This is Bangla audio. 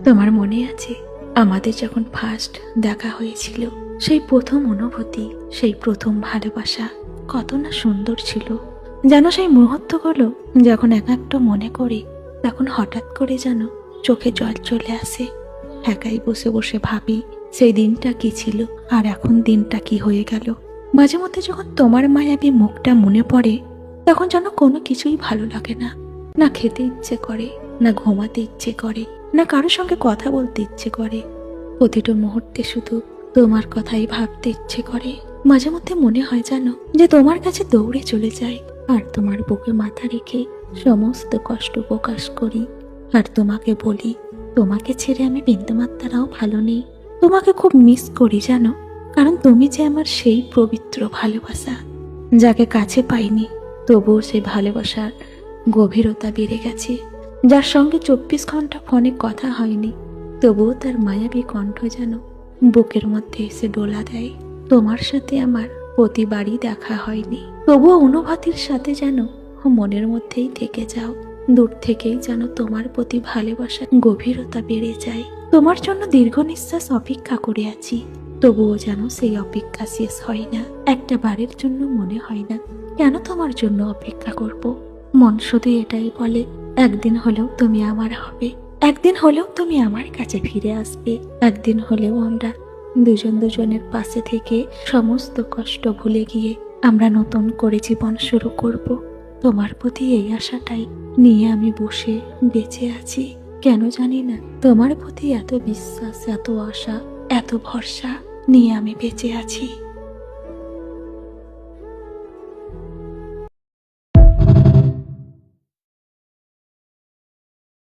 তোমার মনে আছে আমাদের যখন ফার্স্ট দেখা হয়েছিল, সেই প্রথম অনুভূতি, সেই প্রথম ভালোবাসা কত না সুন্দর ছিল। যেন সেই মুহূর্তগুলো যখন একান্ত মনে করি, তখন হঠাৎ করে যেন চোখে জল চলে আসে। একাই বসে বসে ভাবি সেই দিনটা কি ছিল আর এখন দিনটা কি হয়ে গেল। মাঝে মধ্যে যখন তোমার মায়াবী মুখটা মনে পড়ে, তখন যেন কোনো কিছুই ভালো লাগে না। না খেতে ইচ্ছে করে, না ঘুমাতে ইচ্ছে করে, না কারোর সঙ্গে কথা বলতে ইচ্ছে করে। প্রতিটা মুহূর্তে শুধু তোমার কথাই ভাবতে ইচ্ছে করে। মাঝে মধ্যে মনে হয় জানো, যে তোমার কাছে দৌড়ে চলে যাই আর তোমার বুকে মাথা রেখে সমস্ত কষ্ট প্রকাশ করি আর তোমাকে বলি, তোমাকে ছেড়ে আমি বিন্দুমাত্রাও ভালো নেই। তোমাকে খুব মিস করি জানো, কারণ তুমি যে আমার সেই পবিত্র ভালোবাসা, যাকে কাছে পাইনি তবুও সেই ভালোবাসার গভীরতা বেড়ে গেছে। যার সঙ্গে 24 ঘন্টা ফোনে কথা হয়নি, তবুও তার মায়াবী কণ্ঠ যেন বুকের মধ্যে এসে ডোলা দেয়। তোমার সাথে আমার প্রতিবারই দেখা হয়নি, তবুও অনুভূতির সাথে যেন মনের মধ্যেই থেকে যাও। দূর থেকেই যেন তোমার প্রতি ভালোবাসার গভীরতা বেড়ে যায়। তোমার জন্য দীর্ঘ নিঃশ্বাস অপেক্ষা করে আছি, তবুও যেন সেই অপেক্ষা শেষ হয় না। একটা বারের জন্য মনে হয় না কেন তোমার জন্য অপেক্ষা করব। মন শুধু এটাই বলে, একদিন হলেও তুমি আমার হবে, একদিন হলেও তুমি আমার কাছে ফিরে আসবে, একদিন হলেও আমরা দুজন দুজনের পাশে থেকে সমস্ত কষ্ট ভুলে গিয়ে আমরা নতুন করে জীবন শুরু করব। তোমার প্রতি এই আশাটাই নিয়ে আমি বসে বেঁচে আছি। কেন জানি না, তোমার প্রতি এত বিশ্বাস, এত আশা, এত ভরসা নিয়ে আমি বেঁচে আছি।